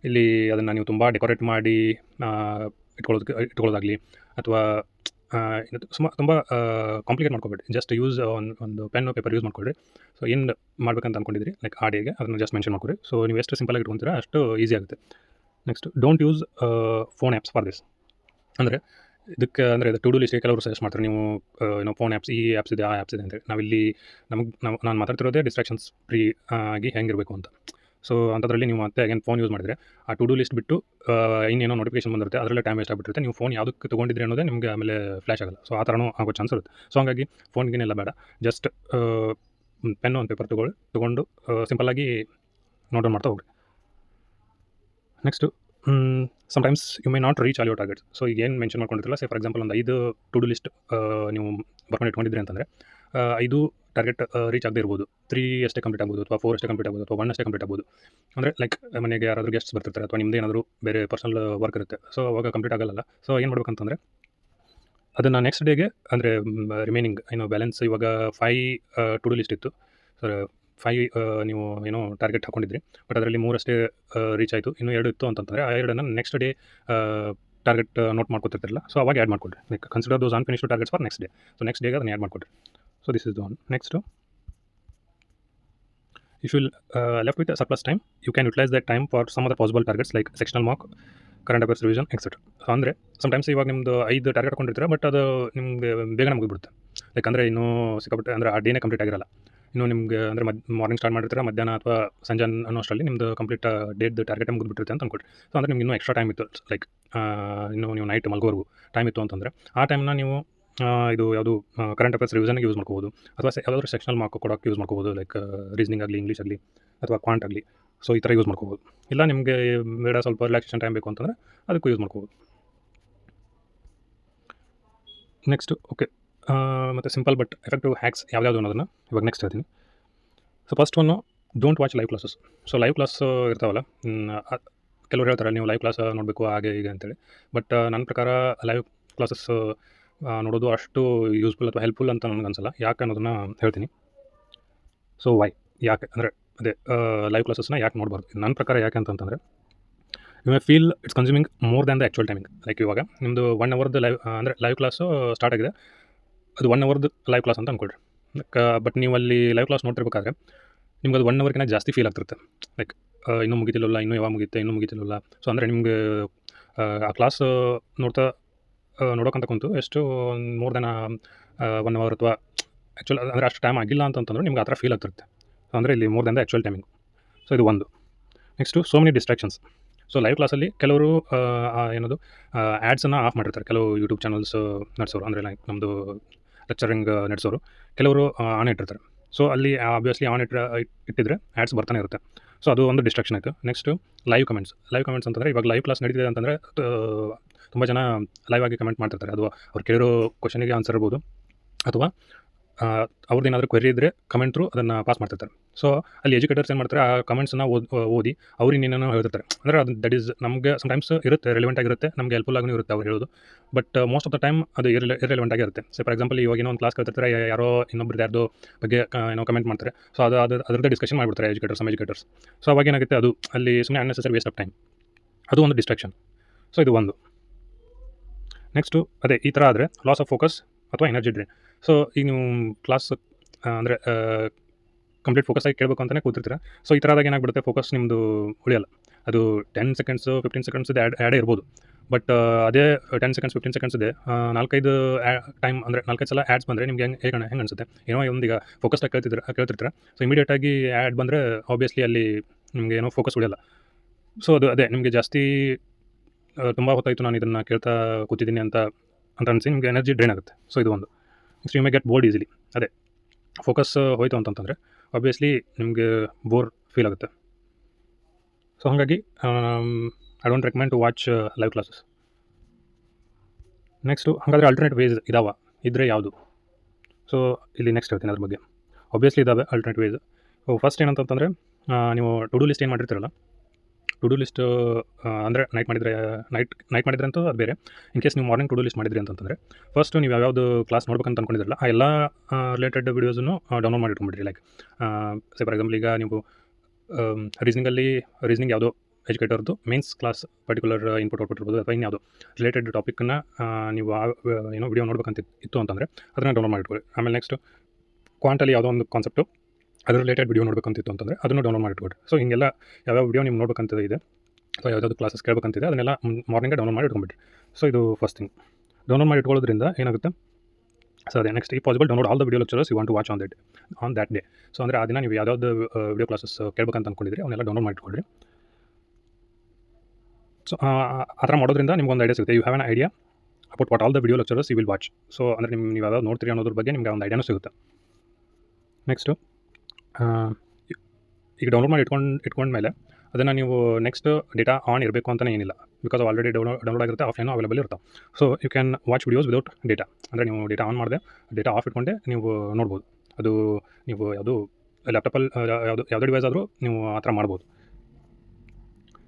ಇಲ್ಲಿ ಅದನ್ನು ನೀವು ತುಂಬ ಡೆಕೋರೇಟ್ ಮಾಡಿ ಇಟ್ಕೊಳ್ಳೋದಾಗಲಿ ಅಥವಾ ತುಂಬ ಕಾಂಪ್ಲಿಕೇಟ್ ಮಾಡ್ಕೊಬೇಡಿ. ಜಸ್ಟ್ ಯೂಸ್ ಒಂದು ಪೆನ್ ಪೇಪರ್ ಯೂಸ್ ಮಾಡ್ಕೊಳ್ರಿ. ಸೊ ಏನು ಮಾಡ್ಬೇಕಂತ ಅಂದ್ಕೊಂಡಿದ್ರಿ ಲೈಕ್ ಆ ಡೇಗೆ ಅದನ್ನು ಜಸ್ಟ್ ಮೆನ್ಷನ್ ಮಾಡ್ಕೊರಿ. ಸೊ ನೀವು ಎಷ್ಟು ಸಿಂಪಲಾಗಿ ಇಟ್ಕೊತೀರಾ ಅಷ್ಟು ಈಸಿ ಆಗುತ್ತೆ. Next, don't use phone apps for this. ಅಂದರೆ ಇದಕ್ಕೆ ಅಂದರೆ ಟು ಡೂ ಲಿಸ್ಟ್ಗೆ ಕೆಲವರು ಸಜೆಸ್ಟ್ ಮಾಡ್ತಾರೆ, ನೀವು ಫೋನ್ ಆ್ಯಪ್ಸ್, ಈ ಆ್ಯಪ್ಸ್ ಇದೆ, ಆ ಆ್ಯಪ್ಸ್ ಇದೆ ಅಂತೇಳಿ. ನಾನು ಮಾತಾಡ್ತಿರೋದೇ ಡಿಸ್ಟ್ರಾಕ್ಷನ್ಸ್ ಫ್ರೀ ಆಗಿ ಹೆಂಗಿರಬೇಕು ಅಂತ. ಸೊ ಅಂಥದ್ರಲ್ಲಿ ನೀವು ಮತ್ತೆ ಅಗೇನ್ ಫೋನ್ ಯೂಸ್ ಮಾಡಿದರೆ ಆ ಟು ಡೂ ಲಿಸ್ಟ್ ಬಿಟ್ಟು ಇನ್ನೇನೋ ನೋಟಿಫಿಕೇಶನ್ ಬಂದಿರುತ್ತೆ, ಅದರಲ್ಲೇ ಟೈಮ್ ವೇಸ್ಟ್ ಆಗಿಬಿಟ್ಟಿರುತ್ತೆ. ನೀವು ಫೋನ್ ಯಾವುದಕ್ಕೆ ತೊಗೊಂಡಿದ್ರಿ ಅನ್ನೋದೇ ನಿಮಗೆ ಆಮೇಲೆ ಫ್ಲ್ಯಾಶ್ ಆಗಲ್ಲ. ಸೊ ಆ ಥರನೂ ಆಗೋ ಚಾನ್ಸ್ ಇರುತ್ತೆ. ಸೊ ಹಾಗಾಗಿ ಫೋನ್ಗೇನೆಲ್ಲ ಬೇಡ, ಜಸ್ಟ್ ಪೆನ್ನು ಒಂದು ಪೇಪರ್ ತೊಗೊಂಡು ಸಿಂಪಲ್ಲಾಗಿ ನೋಟ್ ಡೌನ್ ಮಾಡ್ತಾ ಹೋಗ್ರಿ. Next, sometimes you may not reach all your targets. So ಈಗ ಏನು ಮೆನ್ಷನ್ ಮಾಡ್ಕೊಂಡಿರಲ್ಲ, ಫಾರ್ ಎಕ್ಸಾಂಪಲ್ ಒಂದು 5 ಟು ಡೂ ಲಿಸ್ಟ್ ನೀವು ಬರ್ಕೊಂಡು ಇಟ್ಕೊಂಡಿದ್ರಿ ಅಂತಂದರೆ 5 ಟಾರ್ಗೆಟ್ ರೀಚ್ ಆಗದೆ ಇರ್ಬೋದು. 3 ಅಷ್ಟೇ ಕಂಪ್ಲೀಟ್ ಆಗ್ಬೋದು, ಅಥವಾ 4 ಅಷ್ಟೇ ಕಂಪ್ಲೀಟ್ ಆಗ್ಬೋದು, ಅಥವಾ 1 ಅಷ್ಟೇ ಕಂಪ್ಲೀಟ್ ಆಗ್ಬೋದು. ಅಂದರೆ ಲೈಕ್ ಮನೆಗೆ ಯಾರಾದರೂ ಗೆಸ್ಟ್ಸ್ ಬರ್ತಿರ್ತಾರೆ, ಅಥವಾ ನಿಮ್ಮದು ಏನಾದರೂ ಬೇರೆ ಪರ್ಸನಲ್ ವರ್ಕ್ ಇರುತ್ತೆ. ಸೊ ಅವಾಗ ಕಂಪ್ಲೀಟ್ ಆಗಲ್ಲ. ಸೊ ಏನು ಮಾಡ್ಬೇಕಂತಂದರೆ ಅದನ್ನು ನೆಕ್ಸ್ಟ್ ಡೇಗೆ, ಅಂದರೆ ರಿಮೈನಿಂಗ್ ಬ್ಯಾಲೆನ್ಸ್ ಇವಾಗ 5 ಟು ಡೂ ಲಿಸ್ಟ್ ಇತ್ತು. ಸರ್ 5 ನೀವು ಟಾರ್ಗೆಟ್ ಹಾಕ್ಕೊಂಡಿದ್ರಿ, ಬಟ್ ಅದರಲ್ಲಿ 3 ಅಷ್ಟೇ ರೀಚ್ ಆಯಿತು, ಇನ್ನೂ 2 ಇತ್ತು ಅಂತಂದರೆ ಆ 2 ನೆಕ್ಸ್ಟ್ ಡೇ ಟಾರ್ಗೆಟ್ ನೋಟ್ ಮಾಡ್ಕೊತಿರ್ತಿರಲ್ಲ, ಸೊ ಅವಾಗ ಆ್ಯಡ್ ಮಾಡಿಕೊಡ್ರಿ. Like consider those unfinished targets for next day. So next ಡೇಗೆ ಅದನ್ನು ಆ್ಯಡ್ ಮಾಡಿಕೊಡ್ರಿ. So this is the one. Next, if you left with surplus time, you can utilise that time for some other possible targets like sectional mark, current affairs revision etcetera. ಅಂದರೆ sometimes ಇವಾಗ ನಿಮ್ಮದು 5 target ಹಾಕೊಂಡಿರ್ತೀರ, but ಅದು ನಿಮಗೆ ಬೇಗನೆ ಮುಗಿದ್ಬಿಡುತ್ತೆ. Like ಅಂದರೆ ಇನ್ನೂ ಸಿಕ್ಕಾಪಟ್ಟೆ ಅಂದರೆ ಆ ಡೇನೇ ಕಂಪ್ಲೀಟ್ ಆಗಿರಲ್ಲ. ಇನ್ನು ನಿಮಗೆ ಅಂದರೆ ಮಾರ್ನಿಂಗ್ ಸ್ಟಾರ್ಟ್ ಮಾಡಿರ್ತೀರ, ಮಧ್ಯಾಹ್ನ ಅಥವಾ ಸಂಜೆ ಅನ್ನೋ ಅಷ್ಟರಲ್ಲಿ ನಿಮ್ಮದು ಕಂಪ್ಲೀಟ್ ಡೇಟ್ ಟಾರ್ಗೆಟ್ ಮುಗಿದ್ಬಿಟ್ಟಿರುತ್ತೆ ಅಂತ ಅಂದ್ಕೊಳ್ರಿ. ಸೊ ಅಂದರೆ ನಿಮ್ಗೆ ಇನ್ನೂ ಎಕ್ಸ್ಟ್ರಾ ಟೈಮ್ ಇತ್ತು, ಲೈಕ್ ಇನ್ನೂ ನೀವು ನೈಟ್ ಮಲ್ಗೋವರೆಗೂ ಟೈಮ್ ಇತ್ತು ಅಂತಂದರೆ ಆ ಟೈಮ್ನ ನೀವು ಇದು ಯಾವುದು ಕರೆಂಟ್ ಅಫೇರ್ಸ್ ರಿವಿಷನ್ಗೆ ಯೂಸ್ ಮಾಡ್ಕೋಬೋದು, ಅಥವಾ ಯಾವುದಾದ್ರೂ ಸೆಕ್ಷನಲ್ ಮಾರ್ಕ್ ಕೊಡೋಕ್ಕೆ ಯೂಸ್ ಮಾಡ್ಕೋಬೋದು. ಲೈಕ್ ರೀಸನಿಂಗ್ ಆಗಲಿ, ಇಂಗ್ಲೀಷ್ ಆಗಲಿ, ಅಥವಾ ಕ್ವಾಂಟ್ ಆಗಲಿ. ಸೊ ಈ ಥರ ಯೂಸ್ ಮಾಡ್ಕೋಬೋದು. ಇಲ್ಲ ನಿಮಗೆ ಬೇಡ, ಸ್ವಲ್ಪ ರಿಲ್ಯಾಕ್ಸೇಷನ್ ಟೈಮ್ ಬೇಕು ಅಂತಂದರೆ ಅದಕ್ಕೂ ಯೂಸ್ ಮಾಡ್ಕೋಬೋದು. ನೆಕ್ಸ್ಟು, ಓಕೆ, ಮತ್ತು ಸಿಂಪಲ್ ಬಟ್ ಎಫೆಕ್ಟಿವ್ ಹ್ಯಾಕ್ಸ್ ಯಾವ್ಯಾವುದು ಅನ್ನೋದನ್ನು ಇವಾಗ ನೆಕ್ಸ್ಟ್ ಹೇಳ್ತೀನಿ. So first one, don't watch live classes. So live class ಇರ್ತಾವಲ್ಲ, ಕೆಲವರು ಹೇಳ್ತಾರೆ ನೀವು ಲೈವ್ ಕ್ಲಾಸ್ ನೋಡಬೇಕು ಹಾಗೆ ಹೀಗೆ ಅಂತೇಳಿ. ಬಟ್ ನನ್ನ ಪ್ರಕಾರ ಲೈವ್ ಕ್ಲಾಸಸ್ ನೋಡೋದು ಅಷ್ಟು ಯೂಸ್ಫುಲ್ ಅಥವಾ ಹೆಲ್ಪ್ಫುಲ್ ಅಂತ ನನಗೆ ಅನ್ಸಲ್ಲ. ಯಾಕೆ ಅನ್ನೋದನ್ನು ಹೇಳ್ತೀನಿ. ಸೊ ಯಾಕೆ ಅಂದರೆ ಅದೇ ಲೈವ್ ಕ್ಲಾಸಸ್ನ ಯಾಕೆ ನೋಡಬಾರ್ದು ನನ್ನ ಪ್ರಕಾರ. ಯಾಕೆ ಅಂತಂತಂದರೆ, you may feel it's consuming more than the actual timing. Like ಇವಾಗ ನಿಮ್ಮದು 1 ಅವರ್ದು ಲೈವ್ ಅಂದರೆ ಲೈವ್ ಕ್ಲಾಸು ಸ್ಟಾರ್ಟ್ ಆಗಿದೆ, ಅದು 1 ಅವರ್ದು ಲೈವ್ ಕ್ಲಾಸ್ ಅಂತ ಅಂದ್ಕೊಳ್ರಿ. ಬಟ್ ನೀವು ಅಲ್ಲಿ ಲೈವ್ ಕ್ಲಾಸ್ ನೋಡ್ತಿರ್ಬೇಕಾದ್ರೆ ನಿಮ್ಗೆ ಅದು 1 ಅವರ್ಗಿಂತ ಜಾಸ್ತಿ ಫೀಲ್ ಆಗ್ತಿರುತ್ತೆ. ಲೈಕ್ ಇನ್ನೂ ಮುಗಿತಿಲ್ಲ, ಇನ್ನೂ ಯಾವಾಗ ಮುಗಿಯುತ್ತೆ, ಇನ್ನೂ ಮುಗಿತಿಲ್ಲ. ಸೊ ಅಂದರೆ ನಿಮಗೆ ಆ ಕ್ಲಾಸ್ ನೋಡೋಕ್ಕಂತ ಕುಂತು ಎಷ್ಟು ಮೋರ್ ದೆನ್ 1 ಅವರ್ ಅಥವಾ ಆ್ಯಕ್ಚುಲ್ ಅಂದರೆ ಅಷ್ಟು ಟೈಮ್ ಆಗಿಲ್ಲ ಅಂತಂತಂದ್ರೆ ನಿಮ್ಗೆ ಆ ಥರ ಫೀಲ್ ಆಗ್ತಿರುತ್ತೆ. ಸೊ ಅಂದರೆ ಇಲ್ಲಿ more than the actual timing. So ಇದು ಒಂದು. Next, so many distractions. So live ಕ್ಲಾಸಲ್ಲಿ ಕೆಲವರು ಏನದು ಆ್ಯಡ್ಸನ್ನು ಆಫ್ ಮಾಡಿರ್ತಾರೆ. ಕೆಲವು ಯೂಟ್ಯೂಬ್ ಚಾನಲ್ಸ್ ನಡೆಸೋರು, ಅಂದರೆ ಲೈಕ್ ನಮ್ಮದು ಲೆಕ್ಚರಿಂಗ್ ನಡೆಸೋರು, ಕೆಲವರು ಆನ್ ಇಟ್ಟಿರ್ತಾರೆ. ಸೊ ಅಲ್ಲಿ ಆಬ್ವಿಯಸ್ಲಿ ಆನ್ ಇಟ್ಟಿದ್ರೆ ಆ್ಯಡ್ಸ್ ಬರ್ತಾನೆ ಇರುತ್ತೆ. ಸೊ ಅದು ಒಂದು ಡಿಸ್ಟ್ರಾಕ್ಷನ್ ಆಯಿತು. ನೆಕ್ಸ್ಟು, ಲೈವ್ ಕಮೆಂಟ್ಸ್ ಅಂತಂದರೆ ಇವಾಗ ಲೈವ್ ಕ್ಲಾಸ್ ನಡೀತಿದೆ ಅಂತಂದರೆ ತುಂಬ ಜನ ಲೈವ್ ಆಗಿ ಕಮೆಂಟ್ ಮಾಡ್ತಿರ್ತಾರೆ. ಅದು ಅವ್ರು ಕೇಳಿರೋ ಕ್ವಶನಿಗೆ ಆನ್ಸರ್ ಇರ್ಬೋದು, ಅಥವಾ ಅವ್ರದ್ದು ಏನಾದರೂ ಕ್ವೆರಿ ಇದ್ದರೆ ಕಮೆಂಟ್ ಥ್ರೂ ಅದನ್ನು ಪಾಸ್ ಮಾಡ್ತಿರ್ತಾರೆ. ಸೊ ಅಲ್ಲಿ ಎಜುಕೇಟರ್ಸ್ ಏನು ಮಾಡ್ತಾರೆ, ಆ ಕಮೆಂಟ್ಸನ್ನು ಓದಿ ಅವ್ರು ಇನ್ನೇನೋ ಹೇಳ್ತಿರ್ತಾರೆ. ಅಂದರೆ ಅದು ದಟ್ ಈಸ್ ನಮಗೆ ಸಮ್ಟೈಮ್ಸ್ ಇರುತ್ತೆ, ರೆಲೆವೆಂಟ್ ಆಗಿರುತ್ತೆ, ನಮಗೆ ಹೆಲ್ಪ್ಫುಲ್ ಆಗೂ ಇರುತ್ತೆ ಅವ್ರು ಹೇಳೋದು. But most of the time ಅದು ಇರ್ರೆಲೆವೆಂಟ್ ಆಗಿರುತ್ತೆ. ಸೊ ಫಾರ್ ಎಕ್ಸಾಂಪಲ್ ಇವಾಗ ಏನೋ ಒಂದು ಕ್ಲಾಸ್ ಕೇಳ್ತಿರ್ತಾರೆ, ಯಾರೋ ಇನ್ನೊಬ್ರು ಯಾರ್ದೋ ಬಗ್ಗೆ ಕಮೆಂಟ್ ಮಾಡ್ತಾರೆ. ಸೊ ಅದರದ್ದೇ ಡಿಸ್ಕಷನ್ ಮಾಡಿಬಿಡ್ತಾರೆ ಎಜುಕೇಟರ್ಸ್. ಸೊ ಅವಾಗ ಏನಾಗುತ್ತೆ, ಅದು ಅಲ್ಲಿ ಸುಮ್ಮನೆ ಅನ್ನೆಸೆಸರಿ ವೇಸ್ಟ್ ಆಫ್ ಟೈಮ್. ಅದು ಒಂದು ಡಿಸ್ಟ್ರಾಕ್ಷನ್. ಸೊ ಇದು ಒಂದು. ನೆಕ್ಸ್ಟು, ಅದೇ ಈ ಥರ ಆದರೆ ಲಾಸ್ ಆಫ್ ಫೋಕಸ್ ಅಥವಾ ಎನರ್ಜಿ ಡ್ರೈನ್. ಸೊ ಈಗ ನೀವು ಕ್ಲಾಸ್ ಅಂದರೆ ಕಂಪ್ಲೀಟ್ ಫೋಕಸ್ ಆಗಿ ಕೇಳಬೇಕು ಅಂತಲೇ ಕೂತಿರ್ತೀರ. ಸೊ ಈ ಥರದಾಗ ಏನಾಗ್ಬಿಡುತ್ತೆ, ಫೋಕಸ್ ನಿಮ್ಮದು ಉಳಿಯಲ್ಲ. ಅದು 10 ಸೆಕೆಂಡ್ಸು 15 ಸೆಕೆಂಡ್ಸ್ ಆ್ಯಡೇ ಇರ್ಬೋದು. ಬಟ್ ಅದೇ 10 ಸೆಕೆಂಡ್ಸ್ 15 ಸೆಕೆಂಡ್ಸ್ ಇದೆ, 4-5 ಟೈಮ್ ಅಂದರೆ 4-5 ಸಲ ಆ್ಯಡ್ಸ್ ಬಂದರೆ ನಿಮ್ಗೆ ಹೆಂಗೆ ಅನಿಸುತ್ತೆ? ಏನೋ ಒಂದೀಗ ಫೋಕಸ್ಟಾಗಿ ಕೇಳ್ತಿರ್ತೀರ. ಸೊ ಇಮಿಡಿಯೇಟಾಗಿ ಆ್ಯಡ್ ಬಂದರೆ ಆಬ್ವಿಯಸ್ಲಿ ಅಲ್ಲಿ ನಿಮಗೆ ಏನೋ ಫೋಕಸ್ ಉಳಿಯಲ್ಲ. ಸೊ ಅದೇ ನಿಮಗೆ ಜಾಸ್ತಿ ತುಂಬ ಹೊತ್ತಾಯಿತು ನಾನು ಇದನ್ನು ಕೇಳ್ತಾ ಕೂತಿದ್ದೀನಿ ಅಂತ ಅನಿಸಿ ನಿಮಗೆ ಎನರ್ಜಿ ಡ್ರೈನ್ ಆಗುತ್ತೆ. ಸೊ ಇದು ಒಂದು. Next, you may get bored easily. ಅದೇ ಫೋಕಸ್ ಹೋಯ್ತು ಅಂತಂತಂದರೆ ಆಬ್ವಿಯಸ್ಲಿ ನಿಮಗೆ ಬೋರ್ ಫೀಲ್ ಆಗುತ್ತೆ. ಸೊ ಹಾಗಾಗಿ I don't recommend to watch live classes. Next, ಹಾಗಾದರೆ ಆಲ್ಟರ್ನೇಟ್ ವೇಸ್ ಇದಾವೆ, ಇದ್ದರೆ ಯಾವುದು? ಸೊ ಇಲ್ಲಿ ನೆಕ್ಸ್ಟ್ ಹೇಳ್ತೀನಿ ಅದ್ರ ಬಗ್ಗೆ. ಆಬ್ವಿಯಸ್ಲಿ ಇದ್ದಾವೆ ಆಲ್ಟರ್ನೇಟ್ ವೇಸ್. ಫಸ್ಟ್ ಏನಂತಂತಂದರೆ ನೀವು ಟು ಡೂ ಲಿಸ್ಟ್ ಏನು ಮಾಡಿರ್ತೀರಲ್ಲ, ಟು ಡೂ ಲಿಸ್ಟ್ ಅಂದರೆ ನೈಟ್ ಮಾಡಿದ್ರೆ ಅಂತೂ ಅದು ಬೇರೆ. ಇನ್ ಕೇಸ್ ನೀವು ಮಾರ್ನಿಂಗ್ ಟು ಡೂ ಲಿಸ್ಟ್ ಮಾಡಿದ್ರಿ ಅಂತಂದರೆ ಫಸ್ಟು ನೀವು ಯಾವ್ಯಾವುದು ಕ್ಲಾಸ್ ನೋಡ್ಬೇಕಂತ ಅಂದ್ಕೊಂಡಿದ್ರಲ್ಲ ಆ ಎಲ್ಲ ರಿಲೇಟೆಡ್ ವೀಡಿಯೋಸನ್ನು ಡೌನ್ಲೋಡ್ ಮಾಡಿ ಇಟ್ಕೊಂಡ್ಬಿಡ್ರಿ. ಲೈಕ್ ಸೇ ಫಾರ್ ಎಕ್ಸಾಂಪಲ್ ಈಗ ನೀವು ರೀಸನಿಂಗ್ ಯಾವುದೋ ಎಜುಕೇಟರ್ದು mains class particular input output ಇರ್ಬೋದು, ಅಥವಾ ಇನ್ಯಾವುದೋ ರಿಲೇಟೆಡ್ ಟಾಪಿಕ್ನ ನೀವು ಏನೋ ವಿಡಿಯೋ ನೋಡ್ಬೇಕಂತ ಇತ್ತು ಅಂತಂದರೆ ಅದನ್ನು ಡೌನ್ಲೋಡ್ ಮಾಡಿಟ್ಕೊಳ್ಳಿ. ಆಮೇಲೆ ನೆಕ್ಸ್ಟ್ ಕ್ವಾಂಟಲ್ಲಿ ಯಾವುದೋ ಒಂದು ಕಾನ್ಸೆಪ್ಟು ಅದ್ರ ರಿಲೇಟೆಡ್ ವಿಡಿಯೋ ನೋಡ್ಬೇಕಂತಿತ್ತು ಅಂತಂದರೆ ಅದನ್ನು ಡೌನ್ಲೋಡ್ ಮಾಡಿಟ್ಕೊಡಿ. ಸೊ ಹಿಂಗೆಲ್ಲ ಯಾವ್ಯಾವ ವಿಡಿಯೋ ನೀವು ನೋಡ್ಬೇಕಂತ ಇದೆ ಅಥವಾ ಯಾವುದಾದ್ರು ಕ್ಲಾಸಸ್ ಕೇಳಬೇಕಂತಿದೆ ಅದನ್ನೆಲ್ಲ ಮಾರ್ನಿಂಗೇ ಡೌನ್ಲೋಡ್ ಮಾಡಿ ಇಟ್ಕೊಂಡ್ಬಿಟ್ರಿ. ಸೊ ಇದು ಫಸ್ಟ್ ಥಿಂಗ್. ಡೌನ್ಲೋಡ್ ಮಾಡಿ ಇಟ್ಕೊಳ್ಳೋದ್ರಿಂದ ಏನಾಗುತ್ತೆ, ಸೊ ಅದೇ ನೆಕ್ಸ್ಟ್ ಈ possible download all the video lectures you want to watch on that day. So ಅಂದರೆ ಆ ದಿನ ನೀವು ಯಾವುದಾದ್ರು ವಿಡಿಯೋ ಕ್ಲಾಸಸ್ ಕೇಳಬೇಕಂತ ಅಂದ್ಕೊಂಡಿದ್ರಿ ಅವನ್ನೆಲ್ಲ ಡೌನ್ಲೋಡ್ ಮಾಡಿಟ್ಕೊಳ್ರಿ. ಸೊ ಆ ಥರ ಮಾಡೋದ್ರಿಂದ ನಿಮ್ಗೊಂದು ಐಡಿಯಾ ಸಿಗುತ್ತೆ. You have an idea about what all the video lectures you will watch. So ಅಂದರೆ ನೀವು ಯಾವ್ದಾದ್ರು ನೋಡ್ತೀರಿ ಅನ್ನೋದ್ರ ಬಗ್ಗೆ ನಿಮ್ಗೆ ಒಂದು ಐಡಿಯಾನೂ ಸಿಗುತ್ತೆ. ನೆಕ್ಸ್ಟು ಈಗ ಡೌನ್ಲೋಡ್ ಮಾಡಿ ಇಟ್ಕೊಂಡ್ಮೇಲೆ ಅದನ್ನು ನೀವು ನೆಕ್ಸ್ಟ್ ಡೇಟಾ ಆನ್ ಇರಬೇಕು ಅಂತಲೇ ಏನಿಲ್ಲ, ಬಿಕಾಸ್ ಆಲ್ರೆಡಿ ಡೌನ್ಲೋಡ್ ಆಗಿರುತ್ತೆ, ಆಫ್ಲೈನು ಅವೈಲೇಬಲ್ ಇರ್ತಾವೆ. So you can watch videos without data. ಅಂದರೆ ನೀವು ಡೇಟಾ ಆನ್ ಮಾಡಿದೆ ಡೇಟಾ ಆಫ್ ಇಟ್ಕೊಂಡೆ ನೀವು ನೋಡ್ಬೋದು. ಅದು ನೀವು ಯಾವುದು ಲ್ಯಾಪ್ಟಾಪಲ್ಲಿ ಯಾವುದೇ ಡಿವೈಸ್ ಆದರೂ ನೀವು ಆ ಥರ ಮಾಡ್ಬೋದು.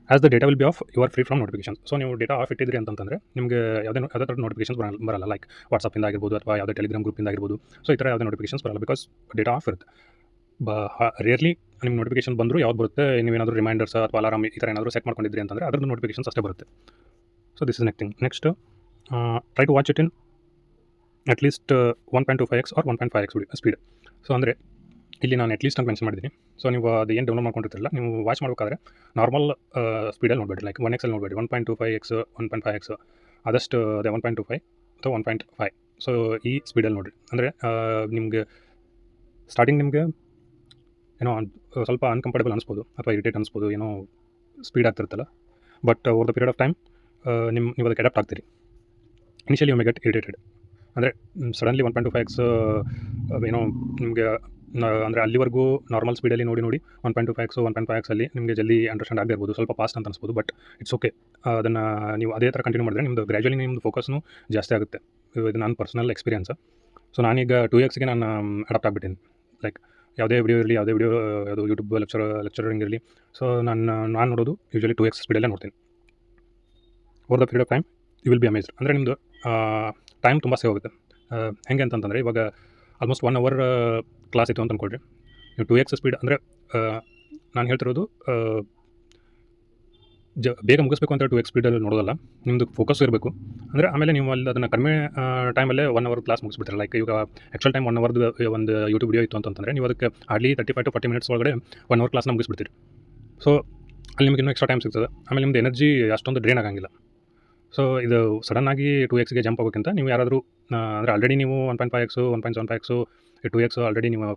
As the data will be off you are free from notification. So ನೀವು ಡೇಟಾ ಆಫ್ ಇಟ್ಟಿದ್ರಿ ಅಂತಂದರೆ ನಿಮಗೆ ಯಾವುದೇ ಥರ ನೋಟಿಫಿಕೇಶನ್ಸ್ ಬರಲ್ಲ. ಲೈಕ್ ವಾಟ್ಸಪ್ಪಿಂದ ಆಗಿರ್ಬೋದು ಅಥವಾ ಯಾವುದೇ ಟೆಲಿಗ್ರಾಮ್ ಗ್ರೂಪಿಂದ ಆಗಿರ್ಬೋದು. ಸೊ ಈ ಥರ ಯಾವುದೇ ನೋಟಿಫಿಕೇಶನ್ಸ್ ಬರಲ್ಲ, ಬಿಕಾಸ್ ಡೇಟಾ ಆಫ್ ಇರುತ್ತೆ. ರೇರ್ಲಿ ನಿಮ್ಗೆ ನೋಟಿಫಿಕೇಶನ್ ಬಂದರೂ ಯಾವ್ದು ಬರುತ್ತೆ, ನೀವೇನಾದರೂ ರಿಮೈಂಡರ್ಸ್ ಅಥವಾ ಅಲಾರಾಮ್ ಈ ಥರ ಏನಾದರೂ ಸೆಟ್ ಮಾಡ್ಕೊಂಡಿದ್ರಿ ಅಂತಂದರೆ ಅದ್ರದ್ದು ನೋಟಿಫಿಕೇಶನ್ಸ್ ಅಷ್ಟೇ ಬರುತ್ತೆ. So this is next try to watch it in at least 1.25x or 1.5x speed. So ಅಂದರೆ ಇಲ್ಲಿ ನಾನು ಅಟ್ಲೀಸ್ಟ್ ಅಂತ ಮೆನ್ಷನ್ ಮಾಡಿದ್ದೀನಿ. ಸೊ ನೀವು ಅದು ಏನು ಡೌನ್ಲೋಡ್ ಮಾಡ್ಕೊಂಡಿರ್ತಿರಲ್ಲ, ನೀವು ವಾಚ್ ಮಾಡಬೇಕಾದ್ರೆ ನಾರ್ಮಲ್ ಸ್ಪೀಡಲ್ಲಿ ನೋಡಬೇಡಿ. ಲೈಕ್ 1x ಅಲ್ಲಿ ನೋಡಬೇಡಿ, 1.25x 1.5x ಆದಷ್ಟು ಅದೇ 1.25 ಅಥವಾ 1.5. ಸೊ ಈ ಸ್ಪೀಡಲ್ಲಿ ನೋಡಿರಿ. ಅಂದರೆ ನಿಮಗೆ ಸ್ಟಾರ್ಟಿಂಗ್ ನಿಮಗೆ ಏನೋ ಸ್ವಲ್ಪ ಅನ್ಕಂಫರ್ಟೇಬಲ್ ಅನಿಸ್ಬೋದು ಅಥವಾ ಇರಿಟೇಟ್ ಅನಿಸ್ಬೋದು, ಏನೋ ಸ್ಪೀಡ್ ಆಗ್ತಿರುತ್ತಲ್ಲ. But over the period of time ನೀವು ಅದಕ್ಕೆ ಅಡಾಪ್ಟ್ ಆಗ್ತೀರಿ. Initially you may get irritated. ಅಂದರೆ ಸಡನ್ಲಿ 1.25x ಏನೋ ನಿಮಗೆ ಅಂದರೆ ಅಲ್ಲಿವರೆಗೂ ನಾರ್ಮಲ್ ಸ್ಪೀಡಲ್ಲಿ ನೋಡಿ 1.25x 1.5x ಅಲ್ಲಿ ನಿಮಗೆ ಜಲ್ದಿ ಅಂಡರ್ಸ್ಟ್ಯಾಂಡ್ ಆಗದೇ ಇರ್ಬೋದು, ಸ್ವಲ್ಪ ಫಾಸ್ಟ್ ಅಂತ ಅನಿಸ್ಬೋದು. But it's okay. ಅದನ್ನು ನೀವು ಅದೇ ಥರ ಕಂಟಿನ್ಯೂ ಮಾಡಿದ್ರೆ ನಿಮ್ಮದು ಗ್ರ್ಯಾಜುಲಿ ನಿಮ್ಮದು ಫೋಕಸ್ನು ಜಾಸ್ತಿ ಆಗುತ್ತೆ. ಇದು ನನ್ನ ಪರ್ಸನಲ್ ಎಕ್ಸ್ಪೀರಿಯನ್ಸ್. ಸೊ ನಾನೀಗ 2xಗೆ ನಾನು ಅಡಾಪ್ಟ್ ಆಗಿಬಿಟ್ಟೇನೆ. ಲೈಕ್ ಯಾವುದೇ ವಿಡಿಯೋ ಇರಲಿ, ಯಾವುದೇ ವಿಡಿಯೋ ಅದು ಯೂಟ್ಯೂಬ್ ಲೆಕ್ಚರಿಂಗ್ ಇರಲಿ, ಸೊ ನಾನು ನೋಡೋದು ಯೂಶ್ವಲಿ 2x ಸ್ಪೀಡಲ್ಲೇ ನೋಡ್ತೀನಿ. Over the period of time you will be amazed. ಅಂದರೆ ನಿಮ್ಮದು ಟೈಮ್ ತುಂಬ ಸೇವ್ ಆಗುತ್ತೆ. ಹೆಂಗೆ ಅಂತಂದರೆ ಇವಾಗ ಆಲ್ಮೋಸ್ಟ್ 1 ಅವರ್ ಕ್ಲಾಸ್ ಇತ್ತು ಅಂತ ಅಂದ್ಕೊಳ್ರಿ. ನೀವು 2x ಸ್ಪೀಡ್ ಅಂದರೆ ನಾನು ಹೇಳ್ತಿರೋದು ಬೇಗ ಮುಗಿಸ್ಬೇಕು ಅಂತ 2x ಸ್ಪೀಡಲ್ಲಿ ನೋಡೋದಲ್ಲ, ನಿಮ್ಮದು ಫೋಕಸ್ ಇರಬೇಕು. ಅಂದರೆ ಆಮೇಲೆ ನೀವು ಅಲ್ಲಿ ಅದನ್ನು ಕಡಿಮೆ ಟೈಮಲ್ಲೇ 1 ಅವರ್ ಕ್ಲಾಸ್ ಮುಗಿಸ್ಬಿಡ್ತಾರೆ. ಲೈಕ್ ಈಗ ಆ್ಯಕ್ಚುಲ್ ಟೈಮ್ 1 ಅವರ್ದು ಒಂದು ಯೂಟ್ಯೂಬ್ ವಿಡಿಯೋ ಇತ್ತು ಅಂತಂದರೆ ನೀವು ಅದಕ್ಕೆ ಹಾರ್ಡ್ಲಿ 35 to 40 ಮಿನಿಟ್ಸ್ ಒಳಗಡೆ 1 ಅವರ್ ಕ್ಲಾಸ್ನ ಮುಗಿಸ್ಬಿಡ್ತೀರಿ. ಸೊ ಅಲ್ಲಿ ನಿಮಗೆ ಇನ್ನೂ ಎಕ್ಸ್ಟ್ರಾ ಟೈಮ್ ಸಿಗ್ತದೆ. ಆಮೇಲೆ ನಿಮ್ಮದು ಎನರ್ಜಿ ಅಷ್ಟೊಂದು ಡ್ರೈನ್ ಆಗಂಗಿಲ್ಲ. ಸೊ ಇದು ಸಡನ್ನಾಗಿ 2xಗೆ ಜಂಪ್ ಆಗೋಕ್ಕಿಂತ ನೀವು ಯಾರಾದರೂ ಅಂದರೆ ಆಲ್ರೆಡಿ ನೀವು 1.5x 1.75x 2x ಆಲ್ರೆಡಿ ನೀವು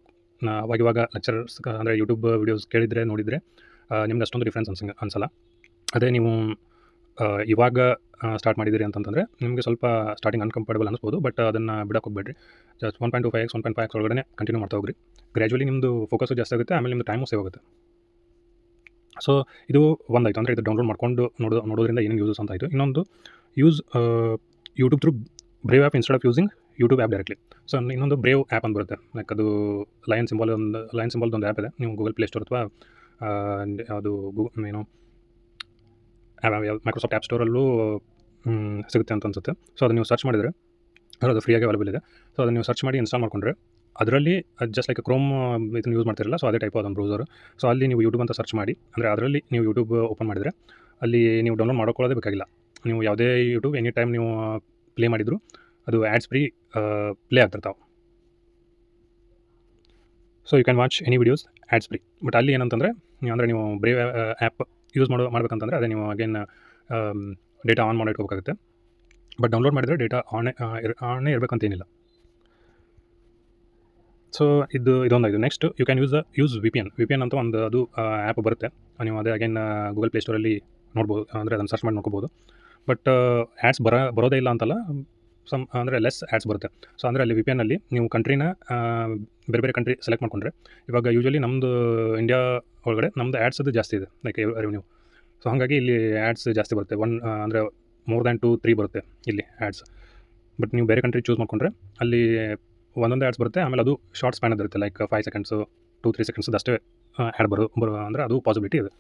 ಅವಾಗಿವಾಗ ಲೆಕ್ಚರ್ಸ್ ಅಂದರೆ ಯೂಟ್ಯೂಬ್ ವೀಡಿಯೋಸ್ ಕೇಳಿದರೆ ನೋಡಿದರೆ ನಿಮ್ಗೆ ಅಷ್ಟೊಂದು ಡಿಫ್ರೆನ್ಸ್ ಅನಿಸಲ್ಲ. ಅದೇ ನೀವು ಇವಾಗ ಸ್ಟಾರ್ಟ್ ಮಾಡಿದ್ದೀರಿ ಅಂತಂದರೆ ನಿಮಗೆ ಸ್ವಲ್ಪ ಸ್ಟಾರ್ಟಿಂಗ್ ಅನ್ಕಂಫರ್ಟೇಬಲ್ ಅನಿಸ್ಬೋದು. ಬಟ್ ಅದನ್ನು ಬಿಡಕ್ಕೆ ಹೋಗಬೇಡ್ರಿ. ಜಸ್ಟ್ 1.25x 1.5x ಒಳಗಡೆ ಕಂಟಿನ್ಯೂ ಮಾಡ್ತಾ ಹೋಗ್ರಿ. ಗ್ರ್ಯಾಜುಲಿ ನಿಮ್ಮದು ಫೋಕಸ್ಸು ಜಾಸ್ತಿ ಆಗುತ್ತೆ, ಆಮೇಲೆ ನಿಮ್ಮದು ಟೈಮು ಸೇವ್ ಆಗುತ್ತೆ. ಸೊ ಇದು ಒಂದಾಯಿತು. ಅಂದರೆ ಇದು ಡೌನ್ಲೋಡ್ ಮಾಡ್ಕೊಂಡು ನೋಡೋದ್ರಿಂದ ಏನೇನು ಯೂಸಸ್ ಅಂತ ಆಯಿತು. ಇನ್ನೊಂದು YouTube through brave app instead of using YouTube app directly. So ಇನ್ನೊಂದು ಬ್ರೇವ್ ಆ್ಯಪ್ ಅಂತ ಬರುತ್ತೆ. ಲೈಕ್ ಅದು ಲಯನ್ ಸಿಂಬಲ್ದು ಒಂದು ಆ್ಯಪ್ ಇದೆ. ನೀವು ಗೂಗಲ್ ಪ್ಲೇಸ್ಟೋರ್ ಅಥವಾ ಅದು ಏನೋ ಮೈಕ್ರೋಸಾಫ್ಟ್ ಆ್ಯಪ್ ಸ್ಟೋರಲ್ಲೂ ಸಿಗುತ್ತೆ ಅಂತ ಅನ್ಸುತ್ತೆ. ಸೊ ಅದನ್ನು ನೀವು ಸರ್ಚ್ ಮಾಡಿದರೆ ಅದು ಫ್ರೀಯಾಗಿ ಅವೈಲೇಬಲ್ ಇದೆ. ಸೊ ಅದನ್ನು ನೀವು ಸರ್ಚ್ ಮಾಡಿ ಇನ್ಸ್ಟಾಲ್ ಮಾಡಿಕೊಂಡ್ರೆ ಅದರಲ್ಲಿ ಜಸ್ಟ್ ಲೈಕ್ ಕ್ರೋಮ್ ಇದನ್ನು ಯೂಸ್ ಮಾಡ್ತಿರಲ್ಲ, ಸೊ ಅದೇ ಟೈಪ್ ಅದೊಂದು ಬ್ರೌಸರು. ಸೊ ಅಲ್ಲಿ ನೀವು ಯೂಟ್ಯೂಬ್ ಅಂತ ಸರ್ಚ್ ಮಾಡಿ, ಅಂದರೆ ಅದರಲ್ಲಿ ನೀವು ಯೂಟ್ಯೂಬ್ ಓಪನ್ ಮಾಡಿದರೆ ಅಲ್ಲಿ ನೀವು ಡೌನ್ಲೋಡ್ ಮಾಡ್ಕೊಳ್ಳೋದೇ ಬೇಕಾಗಿಲ್ಲ. ನೀವು ಯಾವುದೇ ಯೂಟ್ಯೂಬ್ ಎನಿ ಟೈಮ್ ನೀವು ಪ್ಲೇ ಮಾಡಿದ್ರು ಅದು ಆ್ಯಡ್ಸ್ ಫ್ರೀ ಪ್ಲೇ ಆಗ್ತಿರ್ತಾವೆ. So you can watch any videos ads free. But ಅಲ್ಲಿ ಏನಂತಂದರೆ ನೀವು ಬ್ರೇವ್ ಆ್ಯಪ್ ಯೂಸ್ ಮಾಡಬೇಕಂತಂದರೆ ಅದೇ ನೀವು ಅಗೇನ್ ಡೇಟಾ ಆನ್ ಮಾಡಿ ಇಟ್ಕೋಬೇಕಾಗುತ್ತೆ. ಬಟ್ ಡೌನ್ಲೋಡ್ ಮಾಡಿದರೆ ಡೇಟಾ ಆನೇ ಇರಬೇಕಂತೇನಿಲ್ಲ. ಸೊ ಇದೊಂದಾಯಿತು. Next you can use V P N ಅಂತ ಒಂದು ಅದು ಆ್ಯಪ್ ಬರುತ್ತೆ. ನೀವು ಅದೇ ಅಗೇನ್ ಗೂಗಲ್ ಪ್ಲೇಸ್ಟೋರಲ್ಲಿ ನೋಡ್ಬೋದು, ಅಂದರೆ ಅದನ್ನು ಸರ್ಚ್ ಮಾಡಿ ನೋಡ್ಕೋಬೋದು. ಬಟ್ ಆ್ಯಡ್ಸ್ ಬರೋದೇ ಇಲ್ಲ ಅಂತಲ್ಲ, ಅಂದರೆ ಲೆಸ್ ಆ್ಯಡ್ಸ್ ಬರುತ್ತೆ. ಸೊ ಅಂದರೆ ಅಲ್ಲಿ ವಿ ಪಿ ಎನ್ನಲ್ಲಿ ನೀವು ಕಂಟ್ರಿನ ಬೇರೆ ಕಂಟ್ರಿ ಸೆಲೆಕ್ಟ್ ಮಾಡಿಕೊಂಡ್ರೆ, ಇವಾಗ ಯೂಶ್ವಲಿ ನಮ್ಮದು ಇಂಡಿಯಾ ಒಳಗಡೆ ನಮ್ಮದು ಆ್ಯಡ್ಸದು ಜಾಸ್ತಿ ಇದೆ, ಲೈಕ್ ರೆವೆನ್ಯೂ. ಸೊ ಹಾಗಾಗಿ ಇಲ್ಲಿ ಆ್ಯಡ್ಸ್ ಜಾಸ್ತಿ ಬರುತ್ತೆ. ಅಂದರೆ ಮೋರ್ ದ್ಯಾನ್ 2-3 ಬರುತ್ತೆ ಇಲ್ಲಿ ಆ್ಯಡ್ಸ್. ಬಟ್ ನೀವು ಬೇರೆ ಕಂಟ್ರಿ ಚೂಸ್ ಮಾಡಿಕೊಂಡ್ರೆ ಅಲ್ಲಿ ಒಂದೊಂದು ಆ್ಯಡ್ಸ್ ಬರುತ್ತೆ. ಆಮೇಲೆ ಅದು ಶಾರ್ಟ್ ಸ್ಪ್ಯಾನ್ ಇರುತ್ತೆ, ಲೈಕ್ 5 ಸೆಕೆಂಡ್ಸು 2-3 ಸೆಕೆಂಡ್ಸ್ ಅಷ್ಟೇ ಆ್ಯಡ್ ಅಂದರೆ ಅದು ಪಾಸಿಬಿಲಿಟಿ ಇದೆ.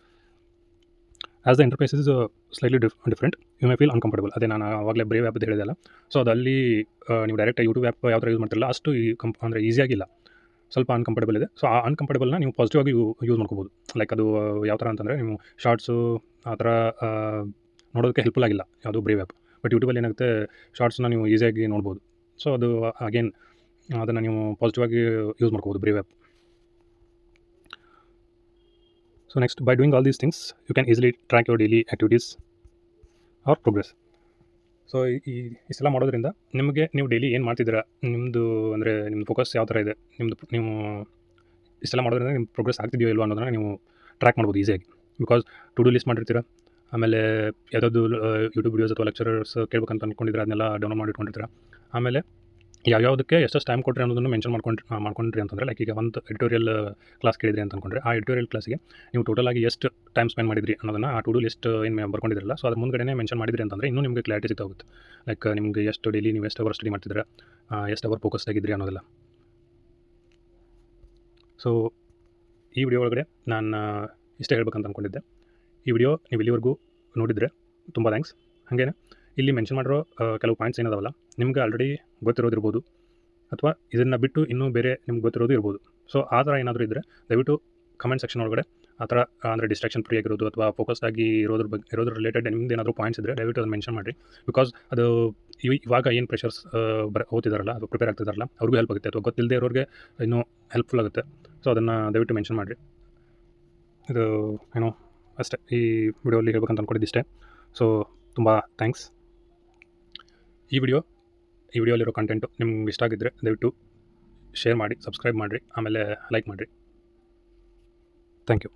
As the interface is slightly different, you may feel uncomfortable. ಅದೇ ನಾನು ಆವಾಗಲೇ ಬ್ರೇವ್ ಆ್ಯಪ್ ಹೇಳಿದೆ ಅಲ್ಲ, ಸೊ ಅದಲ್ಲಿ ನೀವು ಡೈರೆಕ್ಟ್ ಯೂಟ್ಯೂಬ್ ಆ್ಯಪ್ ಯಾವ ಥರ ಯೂಸ್ ಮಾಡ್ತಿರಲ್ಲ ಅಷ್ಟು ಅಂದರೆ ಈಸಿಯಾಗಿಲ್ಲ, ಸ್ವಲ್ಪ ಅನ್ಕಂಫರ್ಟಬಲ್ ಇದೆ. ಸೊ ಆ ಅನ್ಕಂಫರ್ಟಬಲ್ನ ನೀವು ಪಾಸಿಟಿವ್ ಆಗಿ ಯೂಸ್ ಮಾಡ್ಕೋಬೋದು. ಲೈಕ್ ಅದು ಯಾವ ಥರ ಅಂತಂದರೆ, ನೀವು ಶಾರ್ಟ್ಸು ಆ ಥರ ನೋಡೋದಕ್ಕೆ ಹೆಲ್ಪ್ಫುಲ್ ಆಗಿಲ್ಲ ಯಾವುದು ಬ್ರೇವ್ ಆ್ಯಪ್. ಬಟ್ ಯೂಟ್ಯೂಬಲ್ಲಿ ಏನಾಗುತ್ತೆ, ಶಾರ್ಟ್ಸ್ನ ನೀವು ಈಸಿಯಾಗಿ ನೋಡ್ಬೋದು. ಸೊ ಅದು ಅಗೇನ್ ಅದನ್ನು ನೀವು ಪಾಸಿಟಿವ್ ಆಗಿ ಯೂಸ್ ಮಾಡ್ಕೋಬೋದು Brave app. So next, by doing all these things you can easily track your daily activities or progress. So ಇಷ್ಟೆಲ್ಲ ಮಾಡೋದ್ರಿಂದ ನಿಮಗೆ ನೀವು ಡೈಲಿ ಏನು ಮಾಡ್ತಿದ್ದೀರಾ, ನಿಮ್ಮದು ಅಂದರೆ ನಿಮ್ಮ ಫೋಕಸ್ ಯಾವ ಥರ ಇದೆ, ನೀವು ಇಷ್ಟೆಲ್ಲ ಮಾಡೋದ್ರಿಂದ ನಿಮ್ಮ ಪ್ರೋಗ್ರೆಸ್ ಆಗ್ತಿದೆಯೋ ಇಲ್ವೋ ಅನ್ನೋದನ್ನು ನೀವು ಟ್ರ್ಯಾಕ್ ಮಾಡ್ಬೋದು ಈಸಿಯಾಗಿ. ಬಿಕಾಸ್ ಟು ಡೂ ಲಿಸ್ಟ್ ಮಾಡಿರ್ತೀರ, ಆಮೇಲೆ ಯಾವುದಾದ್ರು ಯೂಟ್ಯೂಬ್ ವೀಡಿಯೋಸ್ ಅಥವಾ ಲೆಕ್ಚರರ್ಸ್ ಕೇಳ್ಬೇಕಂತ ಅಂದ್ಕೊಂಡಿದ್ರೆ ಅದನ್ನೆಲ್ಲ ಡೌನ್ಲೋಡ್ ಮಾಡಿಟ್ಕೊಂಡಿರ್ತೀರ. ಆಮೇಲೆ ಯಾವ್ಯಾವುದಕ್ಕೆ ಎಷ್ಟೆಷ್ಟು ಟೈಮ್ ಕೊಟ್ಟರೆ ಅನ್ನೋದನ್ನು ಮೆನ್ಷನ್ ಮಾಡ್ಕೊಂಡ್ರಿ ಅಂತಂದರೆ, ಲೈಕ್ ಈಗ ಒಂದು ಎಡಿಟೋರಿಯಲ್ ಕ್ಲಾಸ್ ಕೇಳಿದ್ರಿ ಅಂತ ಅಂದ್ಕೊಂಡ್ರೆ, ಆ ಎಡಿಟೋರಿಯಲ್ ಕ್ಲಾಸಿಗೆ ನೀವು ಟೋಟಲಾಗಿ ಎಷ್ಟು ಟೈಮ್ ಸ್ಪೆಂಡ್ ಮಾಡಿದ್ರಿ ಅನ್ನೋದನ್ನು ಆ ಟು ಡೂ ಲಿಸ್ಟ್ ಏನು ಬರ್ಕೊಂಡಿದ್ರಲ್ಲ, ಸೊ ಅದ್ರ ಮುಂದ್ಗಡೆ ಮೆನ್ಷನ್ ಮಾಡಿದ್ರಿ ಅಂತಂದರೆ ಇನ್ನೂ ನಿಮಗೆ ಕ್ಲಾರಿಟಿ ಸಿಗ್ತಾಗುತ್ತೆ. ಲೈಕ್ ನಿಮಗೆ ಎಷ್ಟು ಡೈಲಿ ನೀವು ಎಷ್ಟು ಅವರ್ ಸ್ಟಡಿ ಮಾಡ್ತಿದ್ರೆ, ಎಷ್ಟು ಅವರ್ ಫೋಕಸ್ ಆಗಿದ್ರಿ ಅನ್ನೋದೆಲ್ಲ. ಸೊ ಈ ವಿಡಿಯೋ ಒಳಗಡೆ ನಾನು ಇಷ್ಟೇ ಹೇಳ್ಬೇಕಂತ ಅಂದ್ಕೊಂಡಿದ್ದೆ. ಈ ವಿಡಿಯೋ ನೀವು ಇಲ್ಲಿವರೆಗೂ ನೋಡಿದರೆ ತುಂಬ ಥ್ಯಾಂಕ್ಸ್. ಹಾಗೇ ಇಲ್ಲಿ ಮೆನ್ಷನ್ ಮಾಡಿರೋ ಕೆಲವು ಪಾಯಿಂಟ್ಸ್ ಏನದಾವಲ್ಲ, ನಿಮ್ಗೆ ಆಲ್ರೆಡಿ ಗೊತ್ತಿರೋದಿರ್ಬೋದು, ಅಥವಾ ಇದನ್ನು ಬಿಟ್ಟು ಇನ್ನೂ ಬೇರೆ ನಿಮ್ಗೆ ಗೊತ್ತಿರೋದು ಇರ್ಬೋದು. ಸೊ ಆ ಥರ ಏನಾದರೂ ಇದ್ದರೆ ದಯವಿಟ್ಟು ಕಮೆಂಟ್ ಸೆಕ್ಷನ್ ಒಳಗಡೆ ಆ ಥರ ಅಂದರೆ ಡಿಸ್ಟ್ರಾಕ್ಷನ್ ಫ್ರೀ ಆಗಿರೋದು ಅಥವಾ ಫೋಕಸ್ ಆಗಿ ಇರೋದ್ರ ರಿಲೇಟೆಡ್ ನಿಮ್ದು ಏನಾದರೂ ಪಾಯಿಂಟ್ಸ್ ಇದ್ದರೆ ದಯವಿಟ್ಟು ಅದನ್ನು ಮೆನ್ಷನ್ ಮಾಡಿರಿ. ಬಿಕಾಸ್ ಅದು ಇವಾಗ ಏನು ಪ್ರೆಷರ್ಸ್ ಓದ್ತಿದಾರಲ್ಲ, ಅದು ಪ್ರಿಪೇರ್ ಆಗ್ತಿದಾರಲ್ಲ, ಅವ್ರಿಗೂ ಹೆಲ್ಪ್ ಆಗುತ್ತೆ, ಅಥವಾ ಗೊತ್ತಿಲ್ಲದೆ ಇರೋರಿಗೆ ಇನ್ನೂ ಹೆಲ್ಪ್ಫುಲ್ ಆಗುತ್ತೆ. ಸೊ ಅದನ್ನು ದಯವಿಟ್ಟು ಮೆನ್ಷನ್ ಮಾಡಿರಿ. ಇದು ಏನೋ ಅಷ್ಟೇ ಈ ವಿಡಿಯೋಲ್ಲಿ ಹೇಳ್ಬೇಕಂತ ಅಂದ್ಕೊಂಡಿದ್ದಿಷ್ಟೇ. ಸೊ ತುಂಬ ಥ್ಯಾಂಕ್ಸ್. ಈ ವಿಡಿಯೋಲಿರೋ ಕಂಟೆಂಟು ನಿಮ್ಗೆ ಇಷ್ಟ ಆಗಿದ್ದರೆ ದಯವಿಟ್ಟು ಶೇರ್ ಮಾಡಿ, ಸಬ್ಸ್ಕ್ರೈಬ್ ಮಾಡಿರಿ, ಆಮೇಲೆ ಲೈಕ್ ಮಾಡಿರಿ. Thank you.